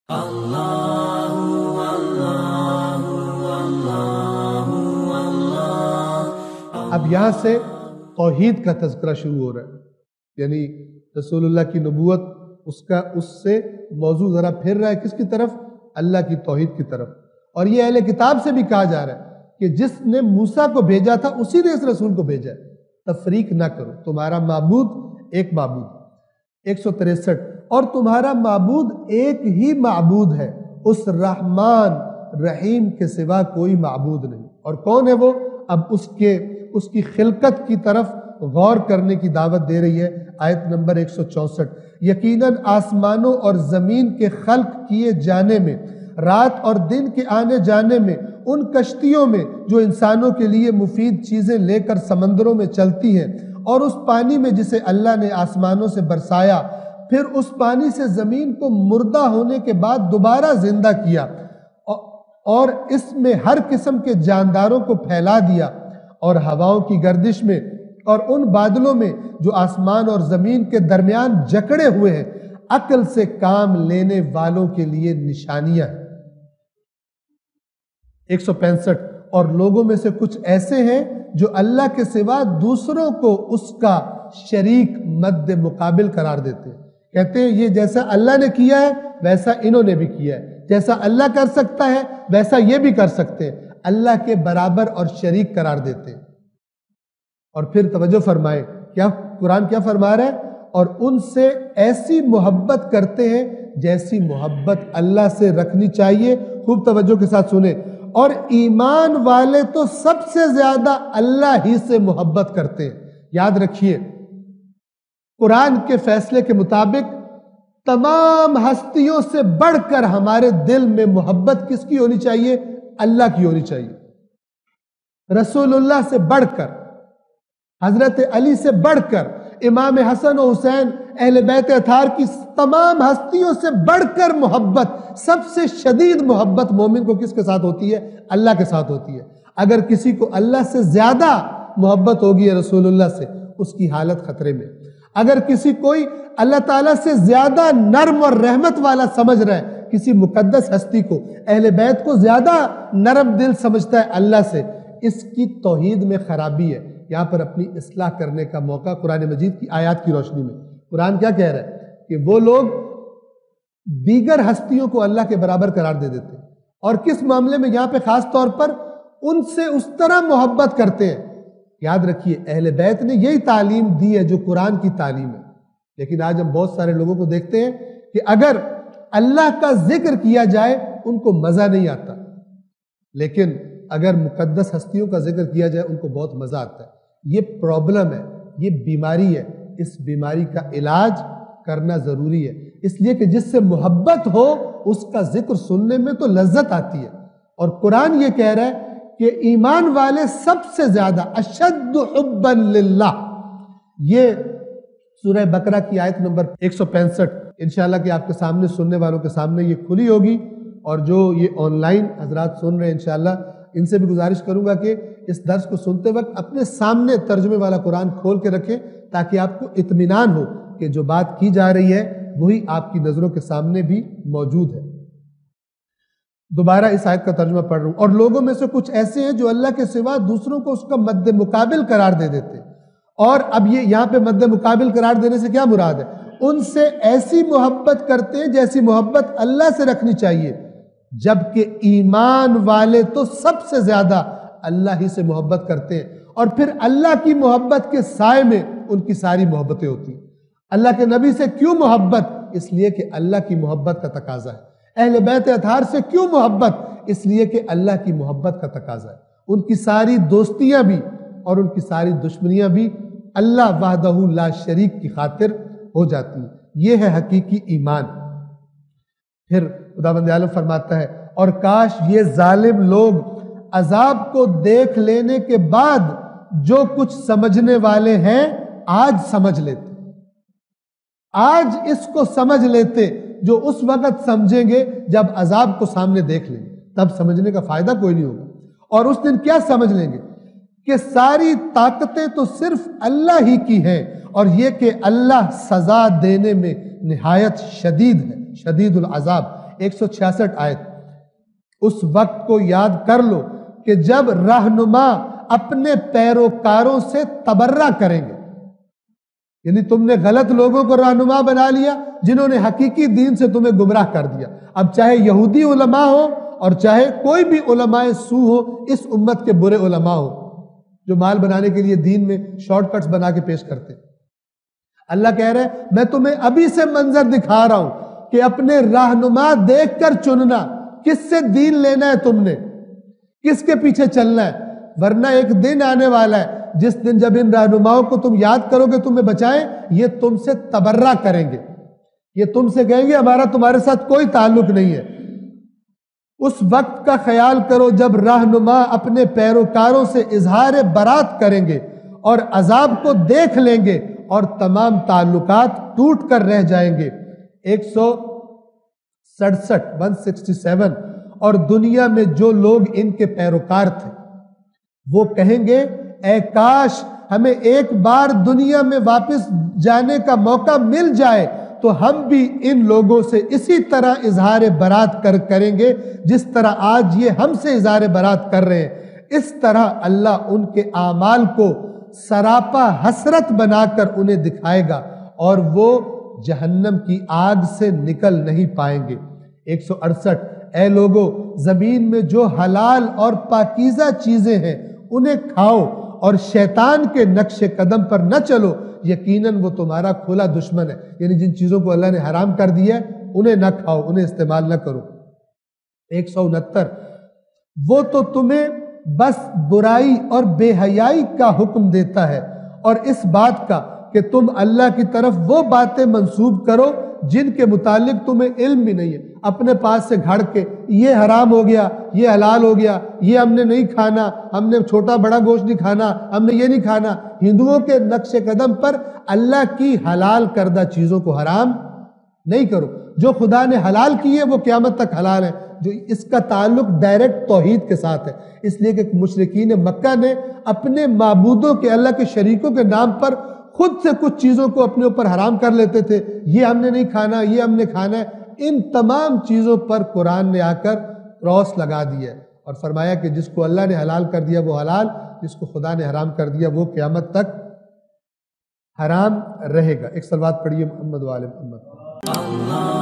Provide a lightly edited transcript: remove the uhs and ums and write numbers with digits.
اب یہاں سے توحید کا تذکرہ شروع ہو رہا ہے، یعنی رسول اللہ کی نبوت اس سے موضوع ذرا پھر رہا ہے کس کی طرف؟ اللہ کی توحید کی طرف۔ اور یہ اہل کتاب سے بھی کہا جا رہا ہے کہ جس نے موسیٰ کو بھیجا تھا اسی نے اس رسول کو بھیجا ہے، تفریق نہ کرو، تمہارا معبود ایک معبود 163، اور تمہارا معبود ایک ہی معبود ہے، اس رحمان رحیم کے سوا کوئی معبود نہیں۔ اور کون ہے وہ؟ اب اس کی خلقت کی طرف غور کرنے کی دعوت دے رہی ہے آیت نمبر 164۔ یقیناً آسمانوں اور زمین کے خلق کیے جانے میں، رات اور دن کے آنے جانے میں، ان کشتیوں میں جو انسانوں کے لیے مفید چیزیں لے کر سمندروں میں چلتی ہیں، اور اس پانی میں جسے اللہ نے آسمانوں سے برسایا، پھر اس پانی سے زمین کو مردہ ہونے کے بعد دوبارہ زندہ کیا، اور اس میں ہر قسم کے جانداروں کو پھیلا دیا، اور ہواؤں کی گردش میں اور ان بادلوں میں جو آسمان اور زمین کے درمیان جکڑے ہوئے ہیں، عقل سے کام لینے والوں کے لیے نشانیاں ہیں۔ 165، اور لوگوں میں سے کچھ ایسے ہیں جو اللہ کے سوا دوسروں کو اس کا شریک مد مقابل قرار دیتے ہیں، کہتے ہیں یہ جیسا اللہ نے کیا ہے ویسا انہوں نے بھی کیا ہے، جیسا اللہ کر سکتا ہے ویسا یہ بھی کر سکتے ہیں، اللہ کے برابر اور شریک قرار دیتے ہیں۔ اور پھر توجہ فرمائیں، کیا قرآن کیا فرما رہا ہے؟ اور ان سے ایسی محبت کرتے ہیں جیسی محبت اللہ سے رکھنی چاہیے۔ خوب توجہ کے ساتھ سنیں، اور ایمان والے تو سب سے زیادہ اللہ ہی سے محبت کرتے ہیں۔ یاد رکھیے، قرآن کے فیصلے کے مطابق تمام ہستیوں سے بڑھ کر ہمارے دل میں محبت کس کی ہونی چاہیے؟ اللہ کی ہونی چاہیے، رسول اللہ سے بڑھ کر، حضرت علی سے بڑھ کر، امام حسن و حسین، اہل بیت اطہار کی تمام ہستیوں سے بڑھ کر محبت، سب سے شدید محبت مومن کو کس کے ساتھ ہوتی ہے؟ اللہ کے ساتھ ہوتی ہے۔ اگر کسی کو اللہ سے زیادہ محبت ہوگی رسول اللہ سے، اس کی حالت خطرے میں۔ اگر کسی کوئی اللہ تعالیٰ سے زیادہ نرم اور رحمت والا سمجھ رہا ہے، کسی مقدس ہستی کو، اہل بیت کو زیادہ نرم دل سمجھتا ہے اللہ سے، اس کی توحید میں خرابی ہے۔ یہاں پر اپنی اصلاح کرنے کا موقع قرآن مجید کی آیات کی روشنی میں۔ قرآن کیا کہہ رہا ہے؟ کہ وہ لوگ دیگر ہستیوں کو اللہ کے برابر قرار دے دیتے ہیں، اور کس معاملے میں؟ یہاں پہ خاص طور پر ان سے اس طرح محبت کرتے ہیں۔ یاد رکھیے، اہل بیت نے یہی تعلیم دی ہے جو قرآن کی تعلیم ہے، لیکن آج ہم بہت سارے لوگوں کو دیکھتے ہیں کہ اگر اللہ کا ذکر کیا جائے ان کو مزہ نہیں آتا، لیکن اگر مقدس ہستیوں کا ذکر کیا جائے ان کو بہت مزہ آتا ہے۔ یہ پرابلم ہے، یہ بیماری ہے، اس بیماری کا علاج کرنا ضروری ہے، اس لیے کہ جس سے محبت ہو اس کا ذکر سننے میں تو لذت آتی ہے۔ اور قرآن یہ کہہ رہا ہے کہ ایمان والے سب سے زیادہ اشد حبا للہ۔ یہ سورہ بقرہ کی آیت نمبر 165 انشاءاللہ کہ آپ کے سامنے، سننے والوں کے سامنے یہ کھلی ہوگی، اور جو یہ آن لائن حضرات سن رہے ہیں انشاءاللہ ان سے بھی گزارش کروں گا کہ اس درس کو سنتے وقت اپنے سامنے ترجمے والا قرآن کھول کے رکھیں، تاکہ آپ کو اطمینان ہو کہ جو بات کی جا رہی ہے وہی آپ کی نظروں کے سامنے بھی موجود ہے۔ دوبارہ اس آیت کا ترجمہ پڑھ رہا ہوں، اور لوگوں میں سے کچھ ایسے ہیں جو اللہ کے سوا دوسروں کو اس کا مد مقابل قرار دے دیتے ہیں۔ اور اب یہ یہاں پہ مد مقابل قرار دینے سے کیا مراد ہے؟ ان سے ایسی محبت کرتے ہیں جیسی محبت اللہ سے رکھنی چاہیے، جبکہ ایمان والے تو سب سے زیادہ اللہ ہی سے محبت کرتے ہیں، اور پھر اللہ کی محبت کے سائے میں ان کی ساری محبتیں ہوتی ہیں۔ اللہ کے نبی سے کیوں محبت؟ اس لیے کہ اللہ کی محبت کا تقاضا ہے۔ اہل بیت اطہار سے کیوں محبت؟ اس لیے کہ اللہ کی محبت کا تقاضا ہے۔ ان کی ساری دوستیاں بھی اور ان کی ساری دشمنیاں بھی اللہ وحدہ لا شریک کی خاطر ہو جاتی ہیں۔ یہ ہے حقیقی ایمان۔ پھر خداوند عالم فرماتا ہے، اور کاش یہ ظالم لوگ عذاب کو دیکھ لینے کے بعد جو کچھ سمجھنے والے ہیں آج سمجھ لیتے، آج اس کو سمجھ لیتے جو اس وقت سمجھیں گے جب عذاب کو سامنے دیکھ لیں گے، تب سمجھنے کا فائدہ کوئی نہیں ہوگا۔ اور اس دن کیا سمجھ لیں گے؟ کہ ساری طاقتیں تو صرف اللہ ہی کی ہیں، اور یہ کہ اللہ سزا دینے میں نہایت شدید ہے، شدید العذاب۔ 166 آیت، اس وقت کو یاد کر لو کہ جب رہنما اپنے پیروکاروں سے تبرہ کریں گے، یعنی تم نے غلط لوگوں کو رہنما بنا لیا جنہوں نے حقیقی دین سے تمہیں گمراہ کر دیا۔ اب چاہے یہودی علماء ہو اور چاہے کوئی بھی علماء سو ہو، اس امت کے برے علماء ہو جو مال بنانے کے لیے دین میں شارٹ کٹس بنا کے پیش کرتے، اللہ کہہ رہے ہیں میں تمہیں ابھی سے منظر دکھا رہا ہوں کہ اپنے رہنما دیکھ کر چننا، کس سے دین لینا ہے تم نے، کس کے پیچھے چلنا ہے، ورنہ ایک دن آنے والا ہے جس دن جب ان رہنماؤں کو تم یاد کرو گے تمہیں بچائیں، یہ تم سے تبرہ کریں گے، یہ تم سے کہیں گے ہمارا تمہارے ساتھ کوئی تعلق نہیں ہے۔ اس وقت کا خیال کرو جب رہنما اپنے پیروکاروں سے اظہار برات کریں گے اور عذاب کو دیکھ لیں گے اور تمام تعلقات ٹوٹ کر رہ جائیں گے۔ 167 اور دنیا میں جو لوگ ان کے پیروکار تھے وہ کہیں گے اے کاش ہمیں ایک بار دنیا میں واپس جانے کا موقع مل جائے تو ہم بھی ان لوگوں سے اسی طرح اظہار برات کریں گے جس طرح آج یہ ہم سے اظہار برات کر رہے ہیں۔ اس طرح اللہ ان کے اعمال کو سراپا حسرت بنا کر انہیں دکھائے گا اور وہ جہنم کی آگ سے نکل نہیں پائیں گے۔ 168 اے لوگو زمین میں جو حلال اور پاکیزہ چیزیں ہیں انہیں کھاؤ اور شیطان کے نقش قدم پر نہ چلو، یقیناً وہ تمہارا کھلا دشمن ہے، یعنی جن چیزوں کو اللہ نے حرام کر دیا ہے انہیں نہ کھاؤ، انہیں استعمال نہ کرو۔ 169 وہ تو تمہیں بس برائی اور بے حیائی کا حکم دیتا ہے اور اس بات کا کہ تم اللہ کی طرف وہ باتیں منسوب کرو جن کے متعلق تمہیں علم بھی نہیں ہے، اپنے پاس سے گھڑ کے یہ حرام ہو گیا، یہ حلال ہو گیا، یہ ہم نے نہیں کھانا، ہم نے چھوٹا بڑا گوشت نہیں کھانا، ہم نے یہ نہیں کھانا۔ ہندوؤں کے نقش قدم پر اللہ کی حلال کردہ چیزوں کو حرام نہیں کرو، جو خدا نے حلال کی ہے وہ قیامت تک حلال ہے، جو اس کا تعلق ڈائریکٹ توحید کے ساتھ ہے، اس لیے کہ مشرکین مکہ نے اپنے معبودوں کے، اللہ کے شریکوں کے نام پر خود سے کچھ چیزوں کو اپنے اوپر حرام کر لیتے تھے، یہ ہم نے نہیں کھانا، یہ ہم نے کھانا ہے۔ ان تمام چیزوں پر قرآن نے آ کر کراس لگا دیا اور فرمایا کہ جس کو اللہ نے حلال کر دیا وہ حلال، جس کو خدا نے حرام کر دیا وہ قیامت تک حرام رہے گا۔ ایک صلوات پڑھیے محمد و آل محمد۔